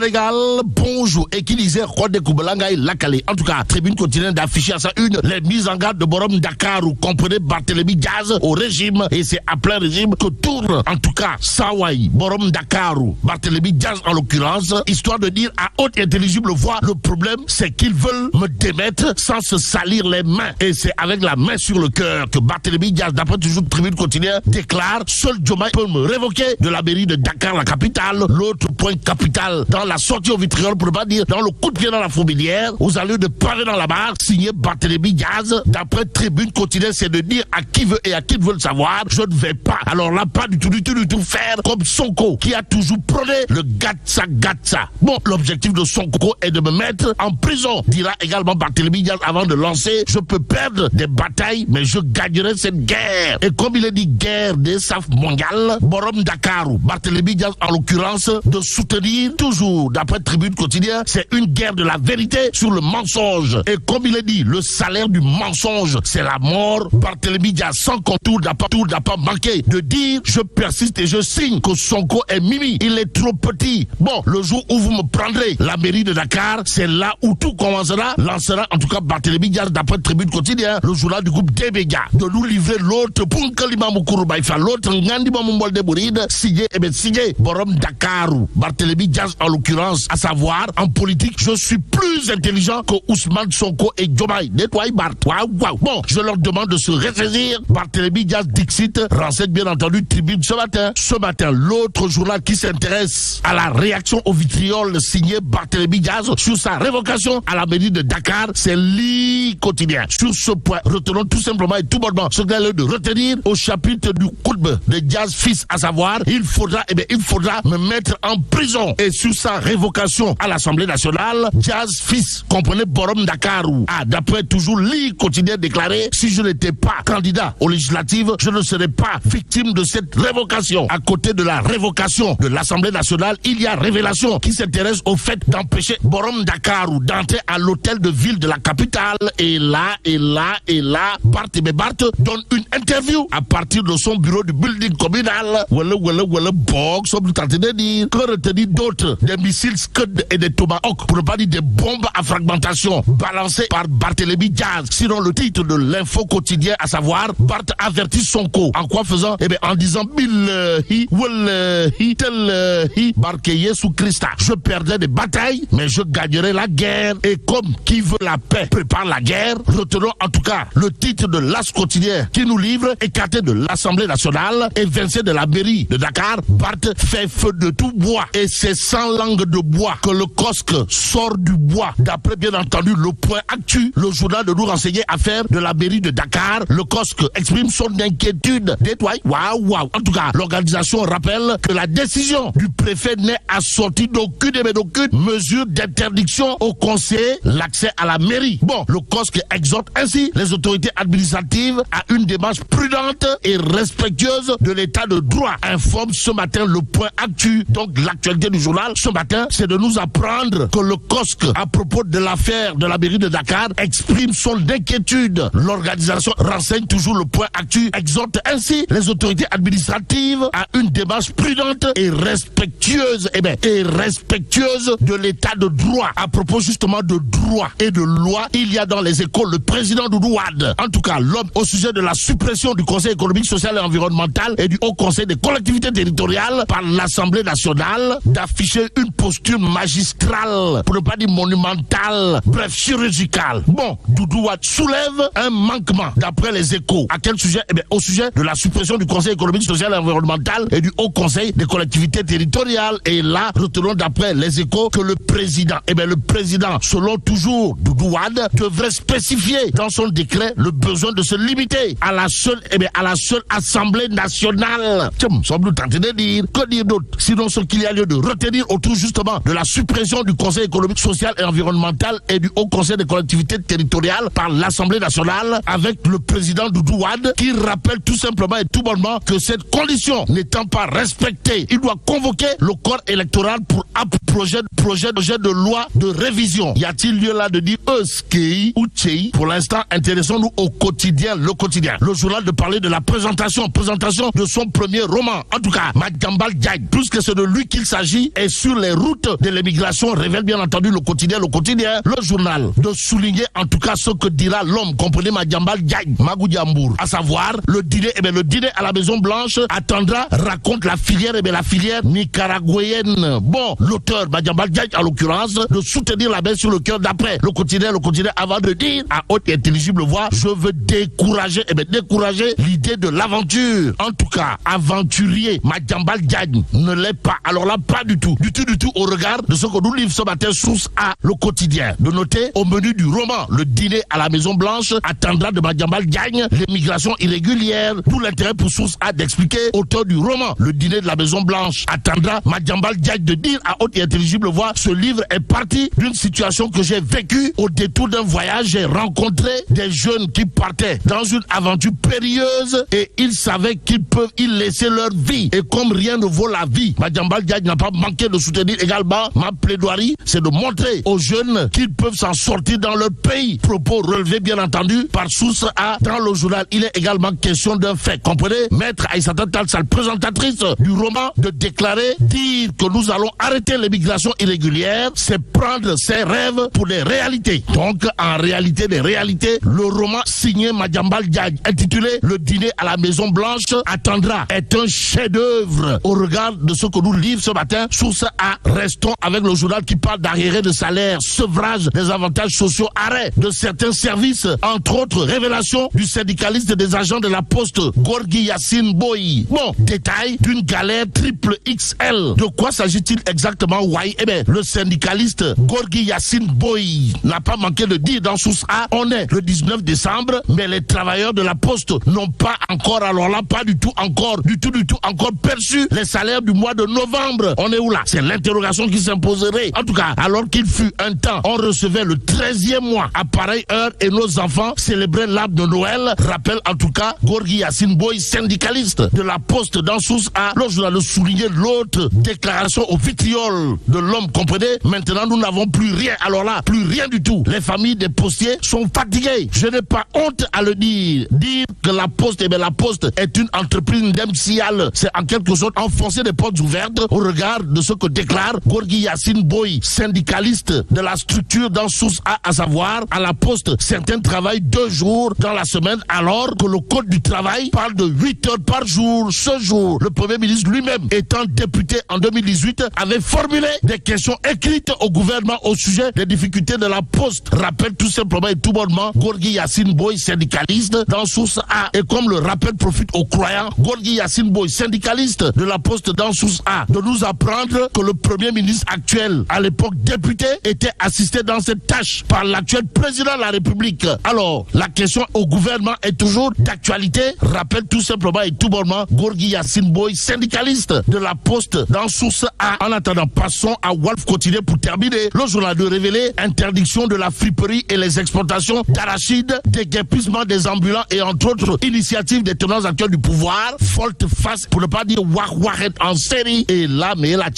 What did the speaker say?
Sénégal, bonjour. Et qui disait Rode Koubelanga et Lakale. En tout cas, Tribune continue d'afficher à sa une les mises en garde de Borom Dakar, où comprenez Barthélémy Diaz au régime, et c'est à plein régime que tourne, en tout cas, Sawai, Borom Dakar, Barthélémy Diaz en l'occurrence, histoire de dire à haute et intelligible voix, le problème c'est qu'ils veulent me démettre sans se salir les mains. Et c'est avec la main sur le cœur que Barthélémy Diaz, d'après toujours Tribune continue, déclare seul Diomaye peut me révoquer de la mairie de Dakar, la capitale. L'autre point capital dans la sortie au vitriol, pour ne pas dire dans le coup de pied dans la fourmilière, aux allures de pavé dans la barre, signé Barthélémy Diaz. D'après Tribune continue, c'est de dire à qui veut et à qui veut le savoir, je ne vais pas, alors là, pas du tout faire comme Sonko, qui a toujours prôné le gatsa. Bon, l'objectif de Sonko est de me mettre en prison, dira également Barthélémy Diaz avant de lancer, je peux perdre des batailles, mais je gagnerai cette guerre. Et comme il est dit guerre des SAF mondiales, Borom Dakar, Barthélémy Diaz en l'occurrence, de soutenir toujours, d'après Tribune quotidienne, c'est une guerre de la vérité sur le mensonge. Et comme il est dit, le salaire du mensonge, c'est la mort. Barthélémy Diaz, sans contour, n'a pas manqué de dire, je persiste et je signe que Sonko est Mimi. Il est trop petit. Bon, le jour où vous me prendrez la mairie de Dakar, c'est là où tout commencera, lancera en tout cas Barthélémy Diaz, d'après Tribune quotidienne, le journal du groupe Débéga, de nous livrer l'autre Punkalima Mukuru Baïfa, l'autre Ngandi Mamumbol de Bouride, signé Borom Dakar, Barthélémy Diaz en l'occurrence, à savoir, en politique, je suis plus intelligent que Ousmane Sonko et Diomaye. Nettoie Bart. Waouh. Bon, je leur demande de se ressaisir. Barthélémy Diaz Dixit renseigne bien entendu Tribune ce matin, l'autre journal qui s'intéresse à la réaction au vitriol signé Barthélémy Diaz sur sa révocation à la mairie de Dakar, c'est l'I quotidien. Sur ce point, retenons tout simplement et tout bonnement ce qu'il y a de retenir au chapitre du Koutbe de Diaz fils, à savoir, il faudra me mettre en prison. Et sur sa révocation à l'Assemblée nationale, Diaz fils, comprenez Borom Dakar, d'après toujours l'I quotidien déclaré, si je n'étais pas candidat aux législatives, je ne serais pas victime de cette révocation. À côté de la révocation de l'Assemblée nationale, il y a Révélation qui s'intéresse au fait d'empêcher Borom Dakar d'entrer à l'hôtel de ville de la capitale. Et là, Bart donne une interview à partir de son bureau du building communal. Voilà, box, on peut tenter de dire que retenir d'autres, des missiles Scud et des Tomahawk, pour ne pas dire des bombes à fragmentation balancées par Barthélémy Diaz. Sinon, le titre de l'info quotidien, à savoir, Bart avertit Sonko. En quoi faisant? En disant Billahi, Wallahi, Tallahi, Barkeye sous Christa. Je perdrai des batailles, mais je gagnerai la guerre. Et comme qui veut la paix prépare la guerre, retenons en tout cas le titre de l'As quotidien qui nous livre, écarté de l'Assemblée nationale, évincé de la mairie de Dakar, Bart fait feu de tout bois. Et c'est sans langue de bois que le COSC sort du bois. D'après bien entendu le point actu, le journal de nous renseigner affaire de la mairie de Dakar, le COSC exprime son inquiétude. Waouh. En tout cas, l'organisation rappelle que la décision du préfet n'est assortie d'aucune mesure d'interdiction au conseiller l'accès à la mairie. Bon, le COSC exhorte ainsi les autorités administratives à une démarche prudente et respectueuse de l'état de droit. Informe ce matin le point actu. Donc l'actualité du journal ce matin, c'est de nous apprendre que le COSC, à propos de l'affaire de la mairie de Dakar, exprime son inquiétude. L'organisation renseigne toujours le point actu, exhorte ainsi les autorités administratives à une démarche prudente et respectueuse, de l'état de droit. À propos justement de droit et de loi, il y a dans les écoles le président Doudou Wade, en tout cas l'homme au sujet de la suppression du Conseil économique, social et environnemental et du Haut Conseil des collectivités territoriales par l'Assemblée nationale, d'afficher une posture magistrale, pour ne pas dire monumentale, bref chirurgicale. Bon, Doudou Wade soulève un manquement d'après les Échos. À quel sujet? Au sujet de la suppression du Conseil économique, social et environnemental et du Haut Conseil des collectivités territoriales. Et là, retenons d'après les Échos que le président, selon toujours Doudou Wade, devrait spécifier dans son décret le besoin de se limiter à la seule Assemblée nationale. Semble tenter de dire, que dire d'autre? Sinon, ce qu'il y a lieu de retenir autour justement de la suppression du Conseil économique, social et environnemental et du Haut Conseil des collectivités territoriales par l'Assemblée nationale, avec le président Doudou Wade qui rappelle tout simplement et tout bonnement que cette condition n'étant pas respectée, il doit convoquer le corps électoral pour projet de loi de révision. Y a-t-il lieu là de dire Skei ou Tchei? Pour l'instant, intéressons-nous au quotidien, le quotidien. Le journal de parler de la présentation de son premier roman. En tout cas, Madjambal Diagne, plus que c'est de lui qu'il s'agit, est sur les les routes de l'immigration, révèle bien entendu le quotidien, le journal, de souligner en tout cas ce que dira l'homme, comprenez Madiambal Diagne, Magou Diambour, à savoir le dîner à la Maison Blanche attendra, raconte la filière, la filière nicaraguayenne. Bon, l'auteur Madiambal Diagne en l'occurrence, de soutenir la baisse sur le cœur d'après le quotidien avant de dire à haute et intelligible voix, je veux décourager l'idée de l'aventure. En tout cas, aventurier Madiambal Diagne ne l'est pas. Alors là, pas du tout au regard de ce que nous livre ce matin Source A, le quotidien. De noter au menu du roman, le dîner à la Maison Blanche attendra de Madiambal Diagne l'immigration irrégulière. D'où l'intérêt pour Source A d'expliquer, auteur du roman, le dîner de la Maison Blanche attendra Madiambal Diagne de dire à haute et intelligible voix, ce livre est parti d'une situation que j'ai vécue au détour d'un voyage. J'ai rencontré des jeunes qui partaient dans une aventure périlleuse et ils savaient qu'ils peuvent y laisser leur vie. Et comme rien ne vaut la vie, Madiambal Diagne n'a pas manqué de soutenir également ma plaidoirie, c'est de montrer aux jeunes qu'ils peuvent s'en sortir dans leur pays. Propos relevés bien entendu par Source A dans le journal. Il est également question d'un fait. Comprenez, Maître Aïssata Tall Sall, présentatrice du roman, de déclarer, dire que nous allons arrêter l'immigration irrégulière, c'est prendre ses rêves pour des réalités. Donc, en réalité des réalités, le roman signé Madiambal Diagne, intitulé Le dîner à la Maison Blanche attendra, est un chef-d'œuvre au regard de ce que nous livre ce matin Source A. Restons avec le journal qui parle d'arriérés de salaire, sevrage des avantages sociaux, arrêt de certains services, entre autres révélation du syndicaliste des agents de la Poste, Gorgui Yacine Boy. Bon, détail d'une galère triple XL. De quoi s'agit-il exactement, Wai? Eh bien, le syndicaliste Gorgui Yacine Boy n'a pas manqué de dire dans Source A, on est le 19 décembre, mais les travailleurs de la Poste n'ont pas encore, alors là, pas du tout encore perçu les salaires du mois de novembre. On est où là? C'est l'interrogation qui s'imposerait. En tout cas, alors qu'il fut un temps, on recevait le 13e mois à pareille heure et nos enfants célébraient l'arbre de Noël. Rappelle en tout cas Gorgui Yacine Boy, syndicaliste de la Poste dans Source A. Le journal a souligné l'autre déclaration au vitriol de l'homme. Comprenez? Maintenant, nous n'avons plus rien. Alors là, plus rien du tout. Les familles des postiers sont fatiguées. Je n'ai pas honte à le dire. Dire que la Poste, la Poste est une entreprise indemnifiable, c'est en quelque sorte enfoncer des portes ouvertes au regard de ce que déclare Gorgui Yacine Boy, syndicaliste de la structure dans Source A, à savoir à la Poste, certains travaillent 2 jours dans la semaine alors que le code du travail parle de 8 heures par jour. Ce jour, le Premier ministre lui-même, étant député en 2018, avait formulé des questions écrites au gouvernement au sujet des difficultés de la Poste. Rappelle tout simplement et tout bonnement Gorgui Yacine Boy, syndicaliste dans Source A. Et comme le rappel profite aux croyants, Gorgui Yacine Boy, syndicaliste de la Poste dans Source A, de nous apprendre que le Premier ministre actuel, à l'époque député, était assisté dans cette tâche par l'actuel président de la République. Alors, la question au gouvernement est toujours d'actualité. Rappelle tout simplement et tout bonnement Gorgui Yacine Boy, syndicaliste de la Poste dans Source A. En attendant, passons à Walf Quotidien pour terminer. Le journal de révéler interdiction de la friperie et les exportations d'arachides, déguerpissement des ambulants et entre autres initiatives des tenants actuels du pouvoir. Volte face, pour ne pas dire wah en série. Et là, mais là,